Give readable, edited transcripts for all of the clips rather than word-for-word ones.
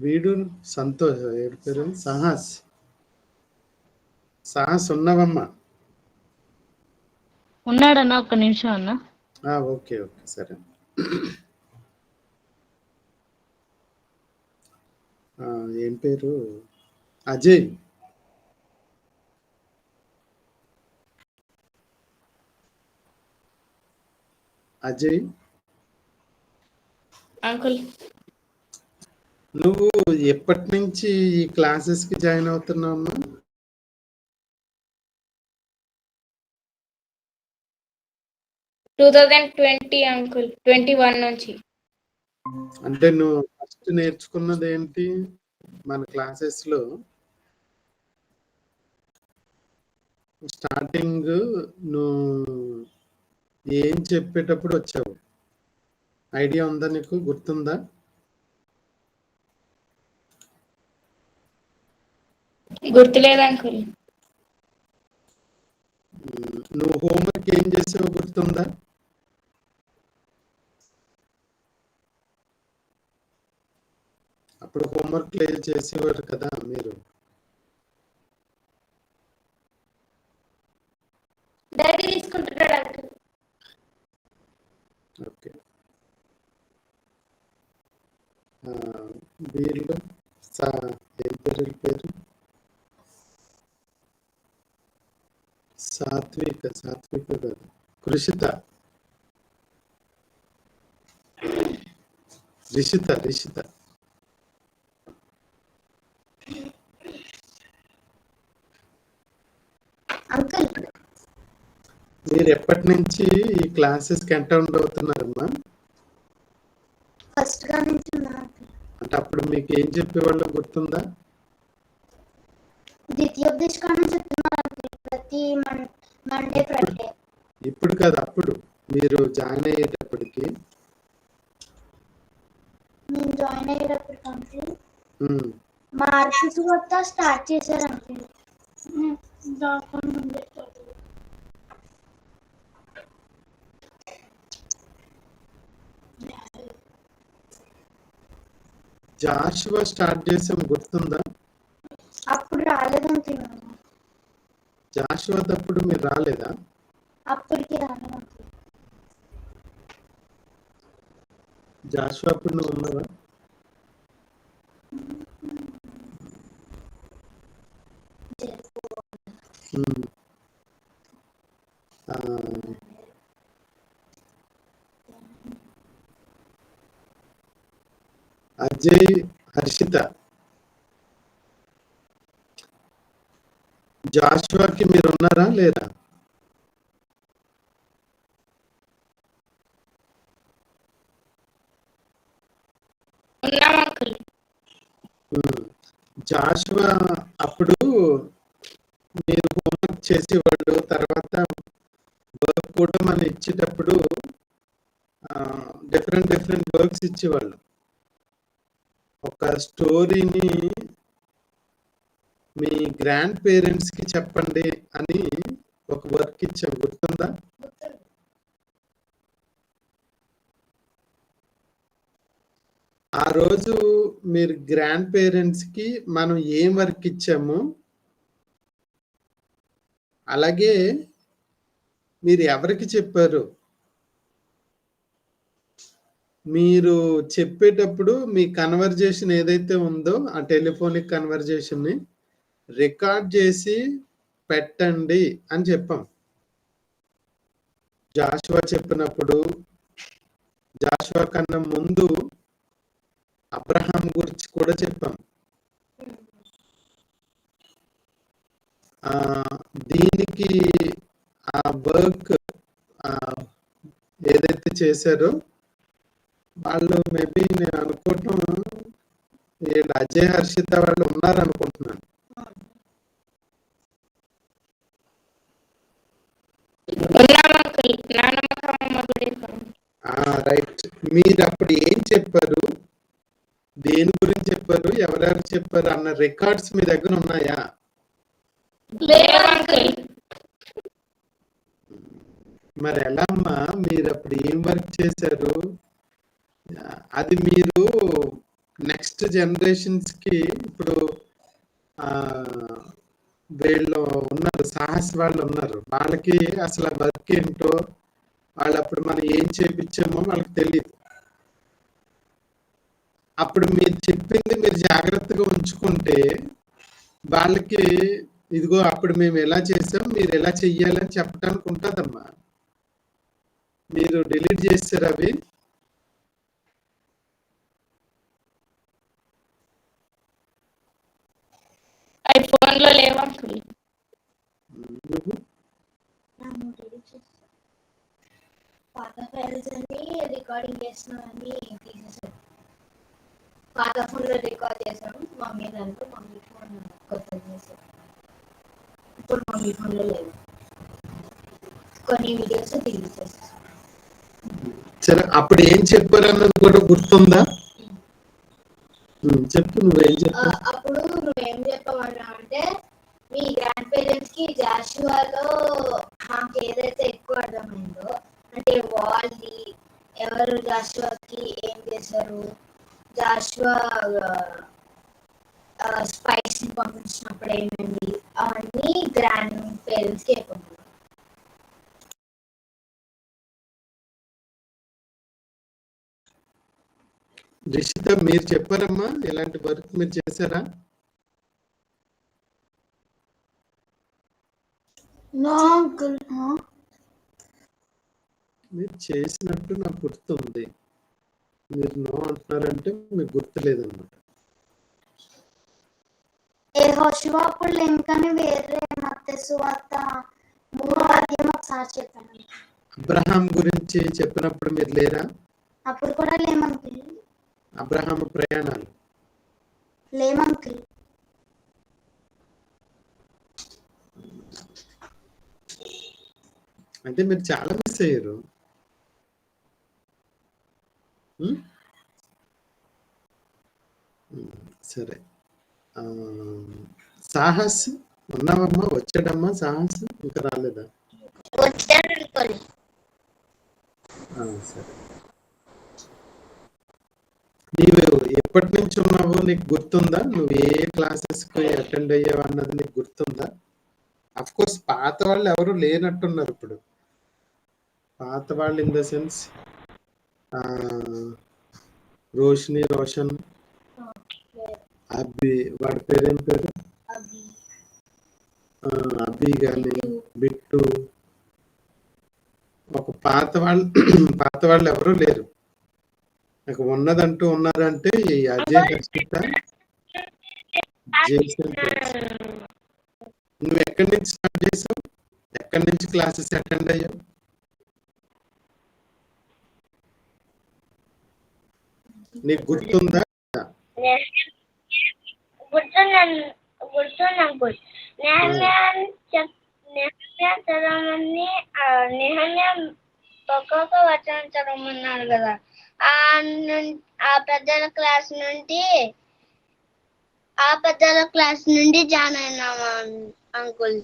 వీడు సంతోష్, ఏడు పేరు సాహస్. సాహస్ ఉన్నవమ్మా? ఉన్నాడన్నా, ఒక్క నిమిషం అన్న. ఓకే ఓకే సరే. ఏం పేరు? అజయ్. అజయ్ అంకుల్, నువ్వు ఎప్పటి నుంచి ఈ క్లాసెస్ కి జాయిన్ అవుతున్నావు అమ్మా? అంకుల్ 21 నుంచి. అంటే నువ్వు ఫస్ట్ నేర్చుకున్నది ఏంటి మన క్లాసెస్ లో? స్టార్టింగ్ నువ్వు ఏం చెప్పేటప్పుడు వచ్చావు? ఐడియా ఉందా నీకు? గుర్తుందా? గుర్తులేదు అంకుల్. నువ్వు హోంవర్క్ ఏం చేసావు గుర్తుందా? అప్పుడు హోంవర్క్ చేసేవారు కదా మీరు. డైరీ తీసుకుంటున్నాడు అంకుల్. ఓకే. వీళ్ళు ఏం పేరు? సాత్విక కాదు, రిషిత. అంకుల్, మీరు ఎప్పటి నుంచి ఈ క్లాసెస్ కి అటెండ్ అవుతున్నారమ్మా? ఫస్ట్ గా నుంచి ఉన్నాను. అంటే అప్పుడు మీకు ఏం చెప్పేవాళ్ళు గుర్తుందా? ద్వితీయోపదేశకాండం చెప్తున్నారు ప్రతి మండే ఫ్రైడే. ఇప్పుడు కాదు, అప్పుడు మీరు జాయిన్ అయ్యేటప్పటికి. నేను జాయిన్ అయ్యేటప్పటికి అంకుల్ మార్పు సువార్త స్టార్ట్ చేశారు అంకుల్. జాషువా స్టార్ట్ చేసాం, గుర్తుందా? అప్పుడు రాలేదు అంకుల్. జాషువా తప్పుడు మీరు రాలేదా? అప్పటికి రాలేదు అంకుల్. జాషువా అప్పుడు నువ్వు ఉన్నావా? అజయ్, హర్షిత, జాషువాకి మీరు ఉన్నారా లేదా? ఉన్నాం అంకుల్. జాషువా అప్పుడు మీరు హోంవర్క్ చేసేవాళ్ళు, తర్వాత వర్క్ కూడా మనం ఇచ్చేటప్పుడు డిఫరెంట్ వర్క్స్ ఇచ్చేవాళ్ళు. ఒక స్టోరీని మీ గ్రాండ్ పేరెంట్స్ కి చెప్పండి అని ఒక వర్క్ ఇచ్చాం, గుర్తుందా? ఆ రోజు మీరు గ్రాండ్ పేరెంట్స్ కి మనం ఏం వర్క్ ఇచ్చాము, అలాగే మీరు ఎవరికి చెప్పారు? మీరు చెప్పేటప్పుడు మీ కన్వర్జేషన్ ఏదైతే ఉందో ఆ టెలిఫోనిక్ కన్వర్జేషన్ ని రికార్డ్ చేసి పెట్టండి అని చెప్పాం. జాషువా చెప్పినప్పుడు, జాషువా కన్నా ముందు అబ్రహాం గురించి కూడా చెప్పాం. దీనికి ఆ వర్క్ ఏదైతే చేశారో వాళ్ళు మేబీ నేను అనుకోవటం అజయ్, హర్షిత వాళ్ళు ఉన్నారనుకుంటున్నాను. రైట్. మీరు అప్పుడు ఏం చెప్పారు, దేని గురించి చెప్పారు, ఎవరెవరు చెప్పారు అన్న రికార్డ్స్ మీ దగ్గర ఉన్నాయా? మరి ఎలా అమ్మా, మీరు అప్పుడు ఏం వర్క్ చేశారు? అది మీరు నెక్స్ట్ నెక్స్ట్ జనరేషన్స్ కి ఇప్పుడు ఆ వీళ్ళు ఉన్నారు, సాహస్ వాళ్ళు ఉన్నారు, వాళ్ళకి అసలు ఆ వర్క్ ఏంటో, వాళ్ళు అప్పుడు మనం ఏం చేపించామో వాళ్ళకి తెలియదు. అప్పుడు మీరు చెప్పింది మీరు జాగ్రత్తగా ఉంచుకుంటే వాళ్ళకి ఇదిగో అప్పుడు మేము ఎలా చేసాం, మీరు ఎలా చెయ్యాలని చెప్పడానికి ఉంటుందమ్మా. మీరు డిలీట్ చేస్తారు అవి. అవి ఫోన్ లో లేవు అంకుల్. నువ్వు పాత ఫైల్స్ అన్ని రికార్డింగ్ చేస్తున్నామని తీసేసారు. పాత ఫోన్ లో రికార్డ్ చేసాము మమ్మీ దాంట్లో, మమ్మీ ఫోన్ కొత్తది చేసాం. ఇప్పుడు మమ్మీ ఫోన్ లో లేవు, కొన్ని వీడియోస్ డిలీట్ చేసాం. సరే, అప్పుడు ఏం చెప్పారు అన్నది కూడా గుర్తుందా? చెప్పు, నువ్వేం చెప్పావు? అప్పుడు నువ్వేం చెప్పమన్నా అంటే మీ గ్రాండ్ పేరెంట్స్ కి జాషువాలో మాకు ఏదైతే ఎక్కువ అర్థమైందో, అంటే వాళ్ళది ఎవరు జాషువాకి ఏం చేశారు, జాషువా స్పైస్ ని పంపించినప్పుడు ఏమైంది, అవన్నీ గ్రాండ్ పేరెంట్స్ కి చెప్పమన్నారు. రిషిత, మీరు చెప్పారమ్మా, ఇలాంటి వర్క్ మీరు చేశారా? మీరు చేసినట్టు నాకు గుర్తుంది. మీరు నో అంటున్నారంటే మీకు గుర్తులేదన్నమాట. యెహోషువ అప్పుడు లేకని వేరే మత్తయి సువార్త 3వ అధ్యాయం ఒకసారి చెప్పండి. అబ్రహాం గురించి చెప్పినప్పుడు మీరు లేరా? అప్పుడు కూడా లేమంకుల్. అబ్రహాం ప్రయాణాలు లేమంకుల్. అంటే మీరు చాలా మిస్ అయ్యారు. సరే, సాహస్ ఉన్నావమ్మా? వచ్చాడమ్మా సాహస్? ఇంకా రాలేదా? సరే, నీవు ఎప్పటి నుంచి ఉన్నావో నీకు గుర్తుందా? నువ్వు ఏ క్లాసెస్ కి అటెండ్ అయ్యావు అన్నది నీకు గుర్తుందా? అఫ్ కోర్స్ పాత వాళ్ళు ఎవరు లేనట్టున్నారు ఇప్పుడు. పాత వాళ్ళు ఇన్ ద సెన్స్ రోషన్, అబ్బి, వాడి పేరేం పేరు, అబ్బి కానీ బిట్టు, ఒక పాత వాళ్ళు ఎవరు లేరు. నాకు ఉన్నదంటూ ఉన్నారంటే ఈ అజయ్, హర్షిత, జేసన్. నువ్వు ఎక్కడి నుంచి స్టార్ట్ చేసావు? ఎక్కడి నుంచి క్లాసెస్ అటెండ్ అయ్యావు? నీకు గుర్తుందా? ఒక్కొక్క వచనం చదవమన్నారు కదా, ఆ పెద్దల క్లాస్ నుండి జాయిన్ అయినామా అంకుల్?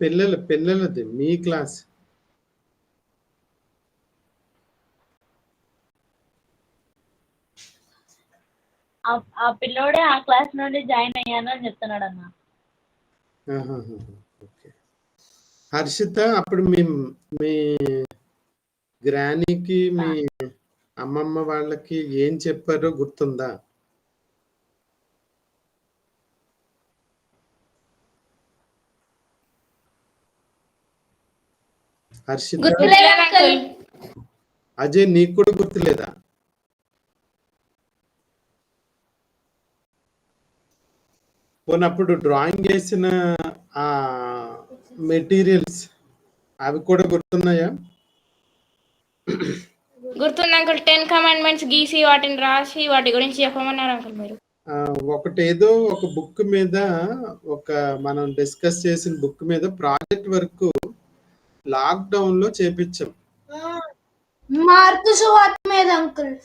పిల్లలది మీ క్లాస్. ఆ పిల్లోడే ఆ క్లాస్ నుండి జాయిన్ అయ్యాను అని చెప్తున్నాడు అన్న. ఓకే. హర్షిత, అప్పుడు మీ గ్రానీకి మీ అమ్మమ్మ వాళ్ళకి ఏం చెప్పారో గుర్తుందా? హర్షిత, అజయ్, నీకు కూడా గుర్తులేదా? పోనప్పుడు డ్రాయింగ్ వేసిన ఆ మెటీరియల్స్ అవి కూడా గుర్తున్నాయా? గుర్తుంది అంకుల్. 10 కమాండ్మెంట్స్ గీసి వాటిని రాసి వాటి గురించి చెప్పమన్నారు అంకుల్ మీరు. ఒకటేదో ఒక బుక్ మీద, ఒక మనం డిస్కస్ చేసిన బుక్ మీద ప్రాజెక్ట్ వర్క్ లాక్డౌన్ లో చేపించాం. మార్కు సువార్త మీద అంకుల్.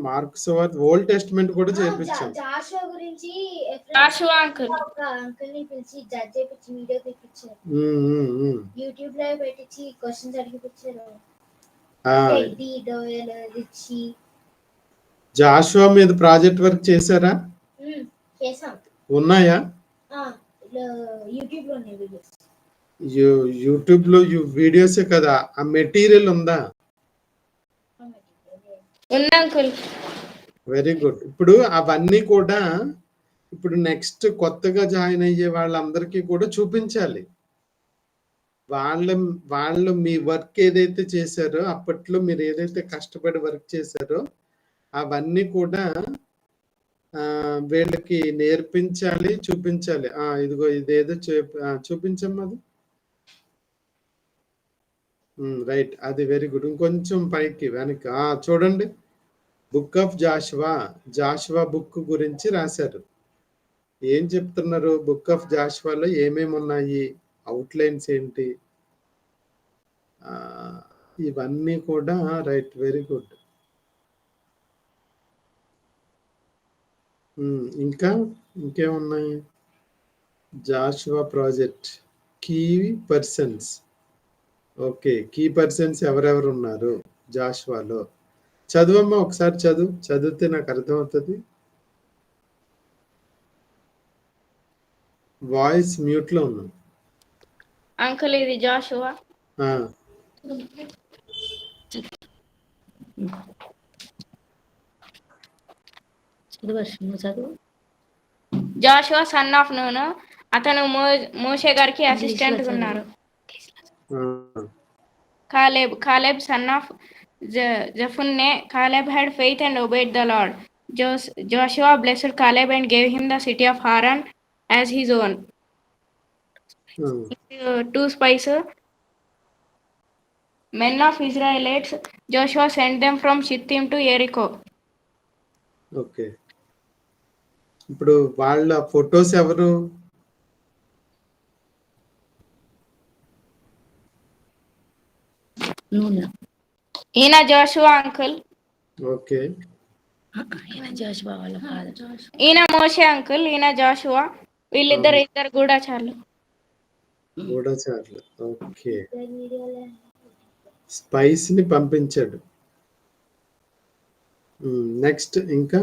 మార్కు సువార్త, ఓల్డ్ టెస్ట్మెంట్ కూడా చేపించాం. జాషువా గురించి జాషువా అంకుల్ ఒక అంకుల్ ని పిలిచి జడ్జ్ చేపించి వీడియో తెప్పించారు. యూట్యూబ్ లో పెట్టించి క్వశ్చన్స్ అడిగిపించారు. జాషువా మీద ప్రాజెక్ట్ వర్క్ చేశారా? చేసాం. ఉన్నాయా? యూట్యూబ్ లోనే వీడియోస్. యూట్యూబ్ లో వీడియోసే కదా, ఆ మెటీరియల్ ఉందా? ఉంది అంకుల్. Very good. ఇప్పుడు అవన్నీ కూడా ఇప్పుడు నెక్స్ట్ కొత్తగా జాయిన్ అయ్యే వాళ్ళందరికీ కూడా చూపించాలి. వాళ్ళు మీ వర్క్ ఏదైతే చేశారో, అప్పట్లో మీరు ఏదైతే కష్టపడి వర్క్ చేశారో అవన్నీ కూడా వీళ్ళకి నేర్పించాలి, చూపించాలి. ఇదిగో ఇదేదో చూపించమ్మా అది. రైట్, అది వెరీ గుడ్. ఇంకొంచెం పైకి వెనక్కి చూడండి. బుక్ ఆఫ్ జాషువా బుక్ గురించి రాశారు. ఏం చెప్తున్నారు? బుక్ ఆఫ్ జాషువాలో ఏమేమి ఉన్నాయి, అవుట్లైన్స్ ఏంటి, ఇవన్నీ కూడా. Right, very good. ఇంకా ఇంకేమున్నాయి? Joshua project key persons. Okay, key persons ఎవరెవరు ఉన్నారు జాషువాలో? చదువమ్మా, ఒకసారి చదివితే నాకు అర్థమవుతుంది. వాయిస్ మ్యూట్ లో ఉన్నాం. అంకుల్ ఇది Joshua. Joshua son of Nun. అతను మోషే గారికి అసిస్టెంట్ ఉన్నారు. Caleb son of Jephunneh. Caleb had faith and obeyed the Lord. Joshua blessed Caleb and gave him the city of Haran as his own. 2 spies. Men of Israelites, Joshua sent them from Shittim to Jericho. Okay, ఇప్పుడు వాళ్ళ photos ఎవరు? ఈయన Jashuva uncle. Okay, ఈయన మోషే uncle, ఈయన జాషువా. వీళ్ళిద్దరు గూఢచారులు. Okay, spice ని పంపించాడు. Next ఇంకా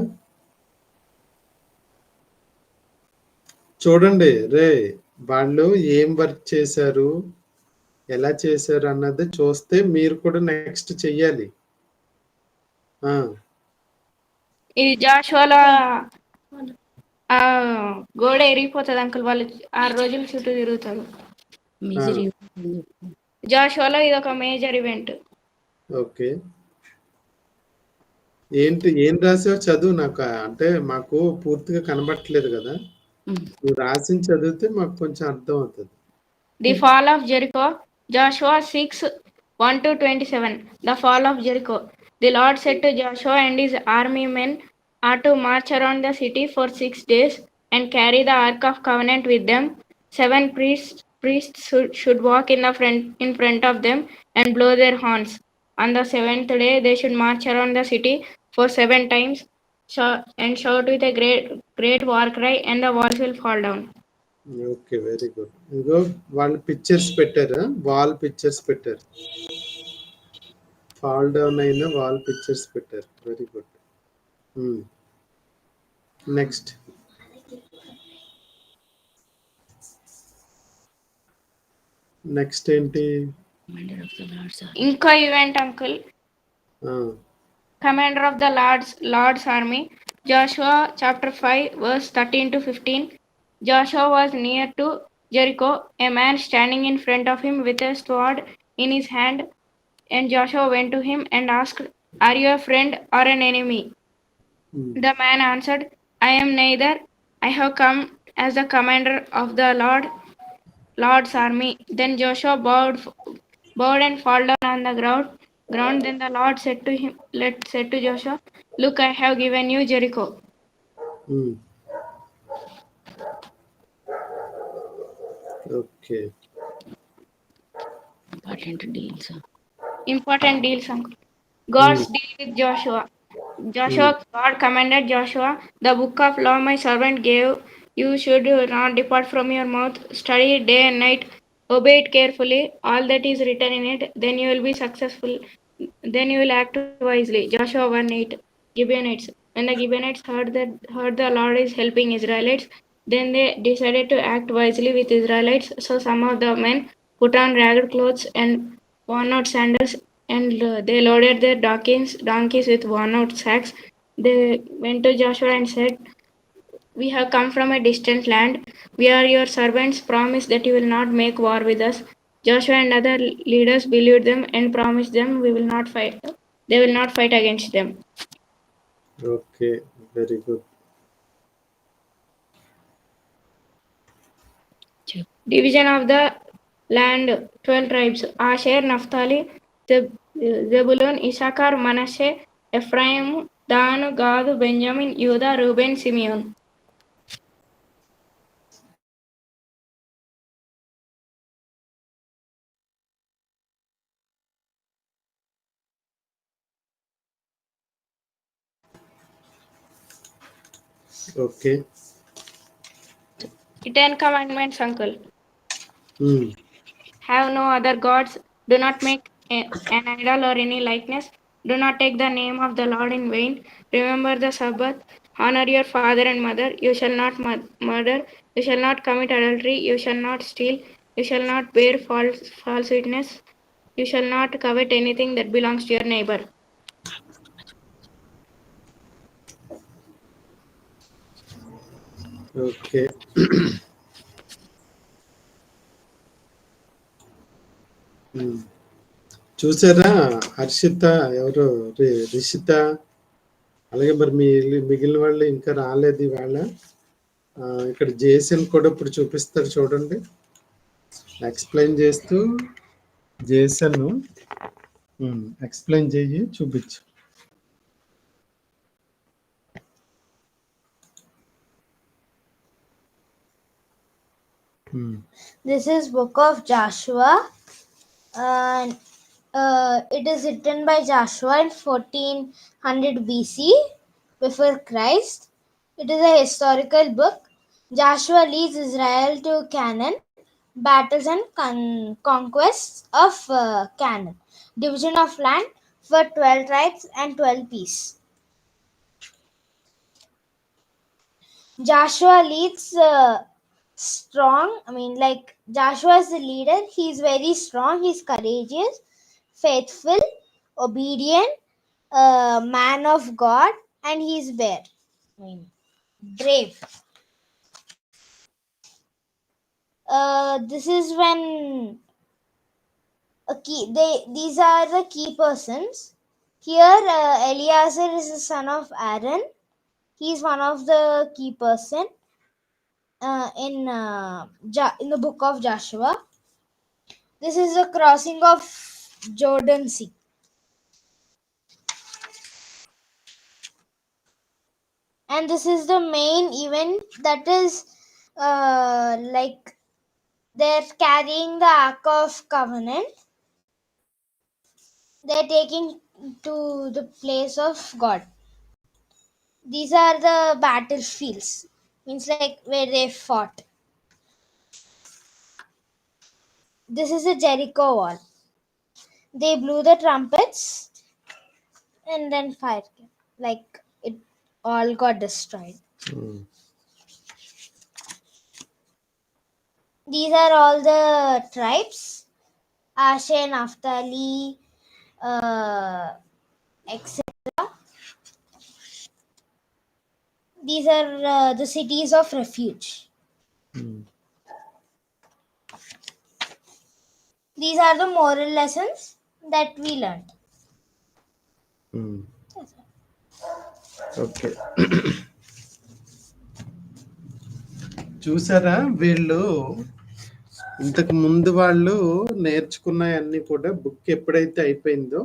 చూడండి. వాళ్ళు ఏం వర్క్ చేశారు, ఎలా చేశారు అన్నది చూస్తే మీరు కూడా నెక్స్ట్ చెయ్యాలి. ఇది జాషువాలో గోడ ఎరిగిపోతుంది అంకుల్. వాళ్ళు 6 రోజులు చుట్టూ తిరుగుతారు. జాషువాలో ఇది ఒక మేజర్ ఈవెంట్. ఓకే, ఏం రాసావు? చదువు. నాకు అంటే మాకు పూర్తిగా కనబట్టలేదు కదా, నువ్వు రాసి చదివితే మాకు కొంచెం అర్థం అవుతుంది. The fall of Jericho. Joshua 6:1-27. The fall of Jericho. The Lord said to Joshua and his army men are to march around the city for 6 days and carry the Ark of Covenant with them. 7 priests should walk in front of them and blow their horns. On the 7th day they should march around the city for 7 times and shout with a great war cry, and the walls will fall down. Okay, very good. ఇదిగో వాళ్ళు pictures పెట్టారు, wall pictures పెట్టారు, fall down అయిన wall pictures పెట్టారు. Very good. Next ఏంటి? ఇంకో event uncle. Commander of the Lord's army. Joshua chapter 5 verse 13-15. Joshua was near to Jericho, a man standing in front of him with a sword in his hand. And Joshua went to him and asked, "Are you a friend or an enemy?" The man answered, "I am neither. I have come as the commander of the Lord's army." Then Joshua bowed and fell down on the ground. Then the Lord said to Joshua, "Look, I have given you Jericho." Okay, Important deals, uncle. God's deal with Joshua. God commanded Joshua, "The book of law my servant gave you should not depart from your mouth. Study it day and night. Obey it carefully, all that is written in it. Then you will be successful. Then you will act wisely." Joshua 1:8. Gibeonites. When the Gibeonites heard the Lord is helping Israelites, then they decided to act wisely with Israelites. So some of the men put on ragged clothes and worn-out sandals, and they loaded their donkeys with worn-out sacks. They went to Joshua and said, "We have come from a distant land. We are your servants. Promise that you will not make war with us." Joshua and other leaders believed them and promised them, "We will not fight. They will not fight against them." Okay, very good. Division of the land, 12 tribes: Asher, Naphtali, Zebulun, Issachar, Manasseh, Ephraim, Dan, Gad, Benjamin, Judah, Reuben, Simeon. Okay. The 10 Commandments, uncle. Hmm. Have no other gods. Do not make an idol or any likeness. Do not take the name of the Lord in vain. Remember the Sabbath. Honor your father and mother. You shall not murder. You shall not commit adultery. You shall not steal. You shall not bear false witness. You shall not covet anything that belongs to your neighbor. Okay. Hmm. చూసారా హర్షిత ఎవరు రిషిత అలాగే మరి మిగిలిన వాళ్ళు ఇంకా రాలేదు ఇవాళ. ఇక్కడ జేసన్ కూడా ఇప్పుడు చూపిస్తారు చూడండి, ఎక్స్ప్లెయిన్ చేస్తూ. జేసన్ ఎక్స్ప్లెయిన్ చేయి చూపించు. This is Book of Joshua, and it is written by Joshua in 1400 BC before Christ. It is a historical book. Joshua leads Israel to Canaan, battles and conquests of Canaan, division of land for 12 tribes and 12 peace. Joshua leads strong. Joshua is the leader. He's very strong. He's courageous, faithful, obedient, man of God, and he's brave. This is when these are the key persons. Here, Eleazar is the son of Aaron. He's one of the key person in the book of Joshua. This is the crossing of Jordan Sea. And this is the main event, that is they're carrying the Ark of Covenant. They're taking to the place of God. These are the battlefields, means like where they fought. This is a Jericho wall. They blew the trumpets and then fire came. Like it all got destroyed. These are all the tribes: Asher, Naphtali, etc. These are the cities of refuge. These are the moral lessons that we learned. Okay. చూసారా, వీళ్ళు ఇంతకు ముందు వాళ్ళు నేర్చుకున్నాయన్నీ కూడా book ఎప్పుడైతే అయిపోయిందో,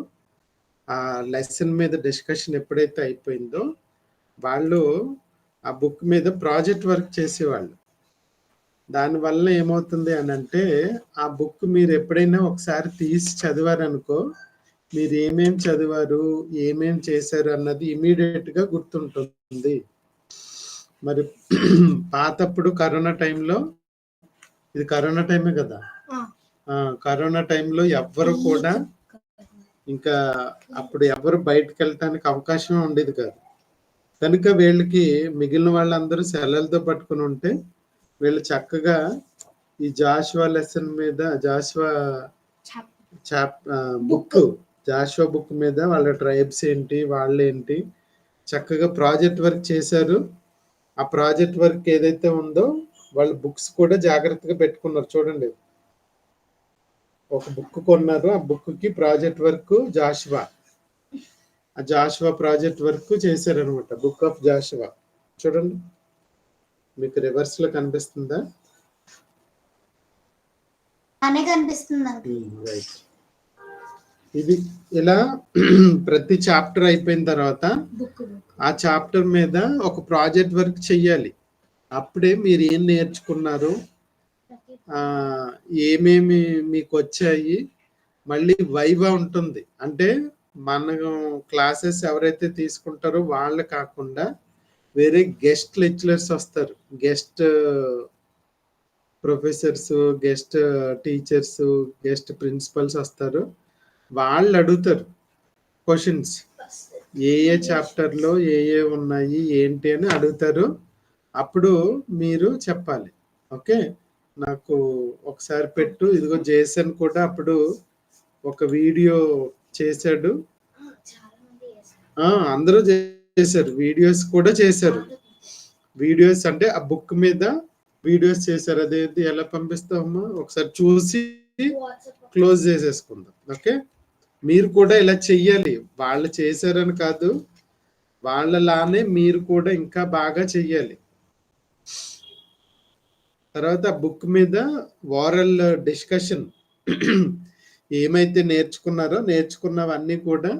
ఆ lesson మీద డిస్కషన్ ఎప్పుడైతే అయిపోయిందో, వాళ్ళు ఆ బుక్ మీద ప్రాజెక్ట్ వర్క్ చేసేవాళ్ళు. దానివల్ల ఏమవుతుంది అని అంటే, ఆ బుక్ మీరు ఎప్పుడైనా ఒకసారి తీసి చదివారనుకో, మీరు ఏమేం చదివారు, ఏమేం చేశారు అన్నది ఇమీడియట్గా గుర్తుంటుంది. మరి పాతప్పుడు కరోనా టైంలో, ఇది కరోనా టైమే కదా, కరోనా టైంలో ఎవ్వరు కూడా ఇంకా అప్పుడు ఎవరు బయటకు వెళ్ళటానికి అవకాశం ఉండేది కాదు. కనుక వీళ్ళకి మిగిలిన వాళ్ళందరూ సెలవులతో పట్టుకుని ఉంటే వీళ్ళు చక్కగా ఈ జాషువా లెసన్ మీద జాషువా బుక్ మీద వాళ్ళ ట్రైబ్స్ ఏంటి వాళ్ళేంటి చక్కగా ప్రాజెక్ట్ వర్క్ చేశారు. ఆ ప్రాజెక్ట్ వర్క్ ఏదైతే ఉందో వాళ్ళు బుక్స్ కూడా జాగ్రత్తగా పెట్టుకున్నారు. చూడండి, ఒక బుక్ కొన్నారు. ఆ బుక్ కి ప్రాజెక్ట్ వర్క్ జాషువా, ఆ జాషువా ప్రాజెక్ట్ వర్క్ చేశారనమాట. బుక్ ఆఫ్ జాషువా చూడండి, మీకు రివర్స్ లో కనిపిస్తుందా? కనిపిస్తుంది. రైట్. ఇది ఇలా ప్రతి చాప్టర్ అయిపోయిన తర్వాత ఆ చాప్టర్ మీద ఒక ప్రాజెక్ట్ వర్క్ చెయ్యాలి. అప్పుడే మీరు ఏం నేర్చుకున్నారు, ఏమేమి మీకు వచ్చాయి. మళ్ళీ వైవా ఉంటుంది. అంటే మనం క్లాసెస్ ఎవరైతే తీసుకుంటారో వాళ్ళు కాకుండా వేరే గెస్ట్ లెక్చరర్స్ వస్తారు. Guest professors, guest teachers, guest principals వస్తారు. వాళ్ళు అడుగుతారు క్వశ్చన్స్. ఏ చాప్టర్లో ఏ ఉన్నాయి ఏంటి అని అడుగుతారు. అప్పుడు మీరు చెప్పాలి. ఓకే, నాకు ఒకసారి పెట్టు. ఇదిగో జేసన్ కూడా అప్పుడు ఒక వీడియో చేశాడు. అందరూ చేశారు, వీడియోస్ కూడా చేశారు. వీడియోస్ అంటే ఆ బుక్ మీద వీడియోస్ చేశారు. అదేంటి, ఎలా పంపిస్తామమ్మా ఒకసారి చూసి క్లోజ్ చేసేసుకుందాం. ఓకే, మీరు కూడా ఇలా చెయ్యాలి. వాళ్ళు చేశారని కాదు, వాళ్ళలానే మీరు కూడా ఇంకా బాగా చెయ్యాలి. తర్వాత బుక్ మీద ఓరల్ డిస్కషన్ ఏమైతే నేర్చుకున్నవన్నీ కూడా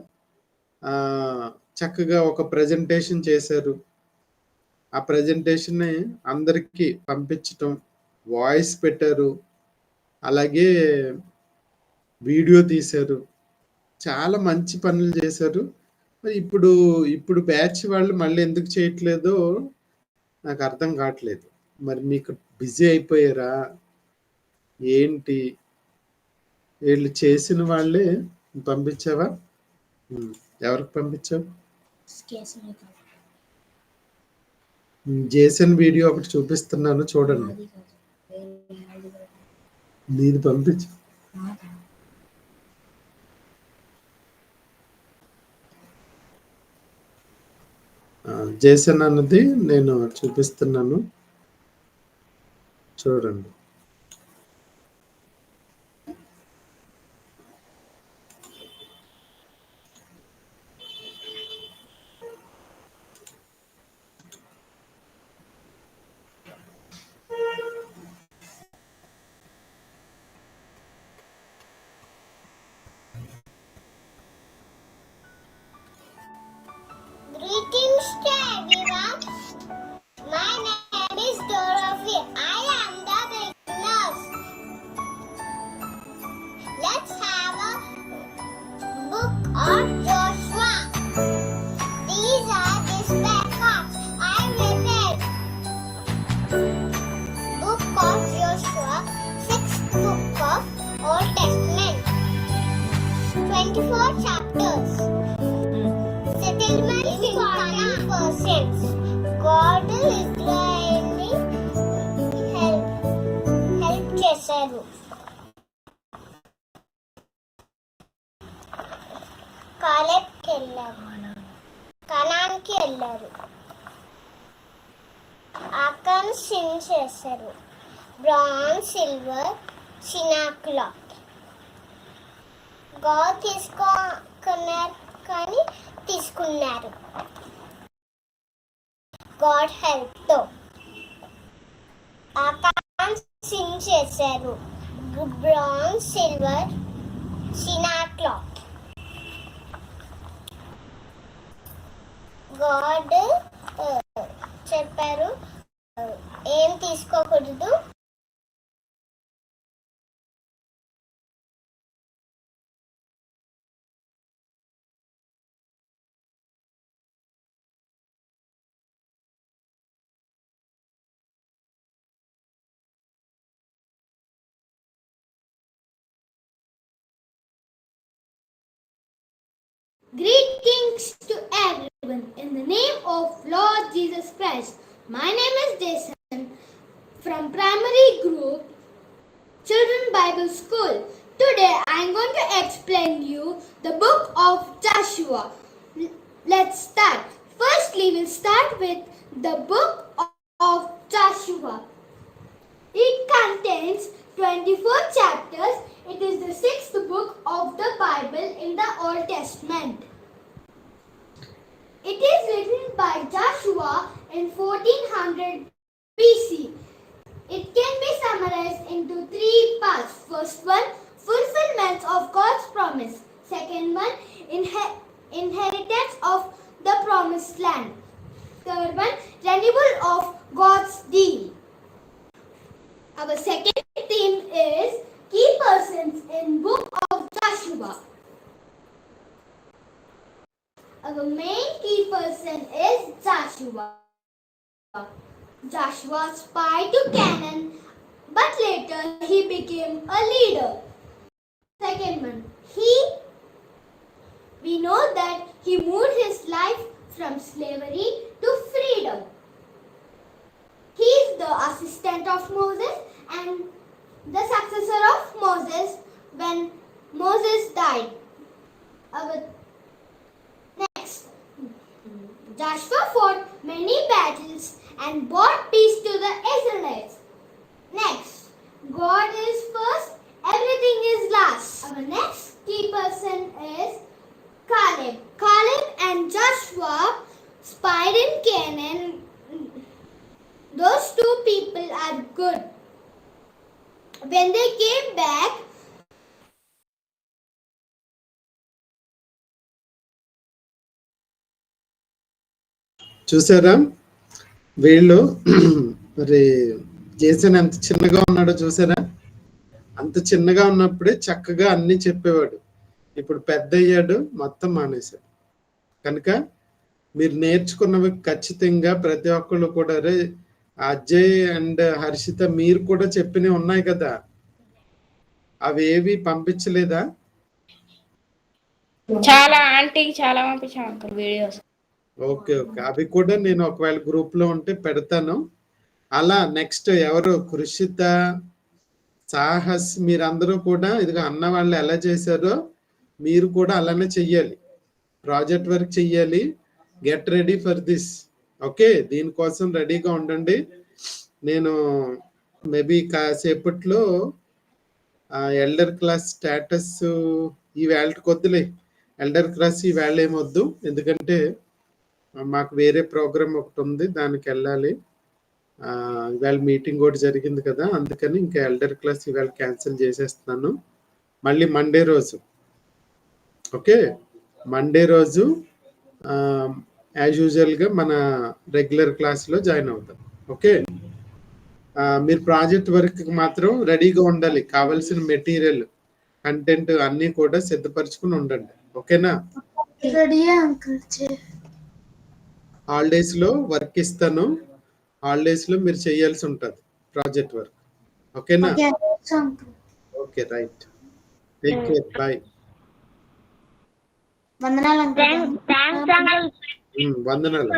చక్కగా ఒక ప్రెజెంటేషన్ చేశారు. ఆ ప్రెజెంటేషన్ని అందరికీ పంపించటం, వాయిస్ పెట్టారు, అలాగే వీడియో తీశారు. చాలా మంచి పనులు చేశారు. ఇప్పుడు బ్యాచ్ వాళ్ళు మళ్ళీ ఎందుకు చేయట్లేదో నాకు అర్థం కావట్లేదు. మరి మీకు బిజీ అయిపోయారా ఏంటి? వీళ్ళు చేసిన వాళ్ళే పంపించావా? ఎవరికి పంపించావు? జేసన్ వీడియో ఒకటి చూపిస్తున్నాను, చూడండి. నీది పంపించు. జేసన్ అన్నది నేను చూపిస్తున్నాను, చూడండి. Greetings to everyone. My name is Dorothy. I am the beginners. Let's have a book of Joshua. These are the spare parts I read. Book of Joshua, 6th book of Old Testament. 24 chapters. Settlement in Canaan persons. God Israelni help చేశారు. కాలేబ్కి వెళ్ళారు, కనాన్కి వెళ్ళారు. Achan sin చేశారు. Bronze, silver, సినాక్లాత్. God తీసుకున్నారు కానీ తీసుకున్నారు God help తో. ఆకాన్ సిన్ చేశారు. బ్రాంజ్, సిల్వర్, సినాక్లాత్. గాడ్ చెప్పారు ఏం తీసుకోకూడదు, Greetings to everyone in the name of Lord Jesus Christ. My name is Jason from primary group Children Bible School. Today I am going to explain you the book of Joshua. Let's start. Firstly, we'll start with the book of Joshua. It contains 24 chapters. It is the 6th book of the Bible in the Old Testament. It is written by Joshua in 1400 BC. It can be summarized into 3 parts. First one, fulfillment of God's promise. Second one, inheritance of the promised land. Third one, renewal of God's deal. Our second theme is key persons in book of Joshua. Our main key person is Joshua. Joshua spied to Canaan, but later he became a leader. Second one, we know that he moved his life from slavery to freedom. He is the assistant of Moses and the successor of Moses when Moses died. Next, Joshua fought many battles and brought peace to the Israelites. Next, God is first, everything is last. Our next key person is Caleb. Caleb and Joshua spied in Canaan. Those two people are good. When they came back, చూసారా వీళ్ళు మరి Jason ఎంత చిన్నగా ఉన్నాడో చూసారా? అంత చిన్నగా ఉన్నప్పుడే చక్కగా అన్ని చెప్పేవాడు. ఇప్పుడు పెద్ద అయ్యాడు, మొత్తం మానేశాడు. కనుక మీరు నేర్చుకున్నవి ఖచ్చితంగా ప్రతి ఒక్కళ్ళు కూడా అజయ్ అండ్ హర్షిత మీరు కూడా చెప్పినవి ఉన్నాయి కదా, అవి ఏవి పంపించలేదా? చాలా ఆంటీకి చాలా పంపించాం అంకుల్ వీడియోస్. ఓకే ఓకే, అవి కూడా నేను ఒకవేళ గ్రూప్ లో ఉంటే పెడతాను. అలా నెక్స్ట్ ఎవరు కృషిత, సాహస్, మీరందరూ కూడా ఇదిగో అన్న వాళ్ళు ఎలా చేశారో మీరు కూడా అలానే చెయ్యాలి. ప్రాజెక్ట్ వర్క్ చెయ్యాలి. Get ready for this. Okay, దీనికోసం రెడీగా ఉండండి. నేను మేబీ కాసేపట్లో ఎల్డర్ క్లాస్ స్టేటస్ ఈవేళ కొద్దులే, ఎల్డర్ క్లాస్ ఈవేళ ఏమొద్దు, ఎందుకంటే మాకు వేరే ప్రోగ్రామ్ ఒకటి ఉంది, దానికి వెళ్ళాలి. ఇవాళ మీటింగ్ కూడా జరిగింది కదా, అందుకని ఇంకా ఎల్డర్ క్లాస్ ఇవాళ క్యాన్సిల్ చేసేస్తున్నాను. మళ్ళీ మండే రోజు, ఓకే, మండే రోజు యాజ్ యూజువల్గా మన రెగ్యులర్ క్లాస్లో జాయిన్ అవుతాం. ఓకే, మీరు ప్రాజెక్ట్ వర్క్ మాత్రం రెడీగా ఉండాలి. కావాల్సిన మెటీరియల్, కంటెంట్ అన్నీ కూడా సిద్ధపరచుకుని ఉండండి. ఓకేనా? హాలిడేస్ లో వర్క్ ఇస్తాను, హాలిడేస్ లో మీరు చేయాల్సి ఉంటుంది ప్రాజెక్ట్ వర్క్. ఓకేనా? Okay, right, take care, bye. Thanks uncle. వందనాలు.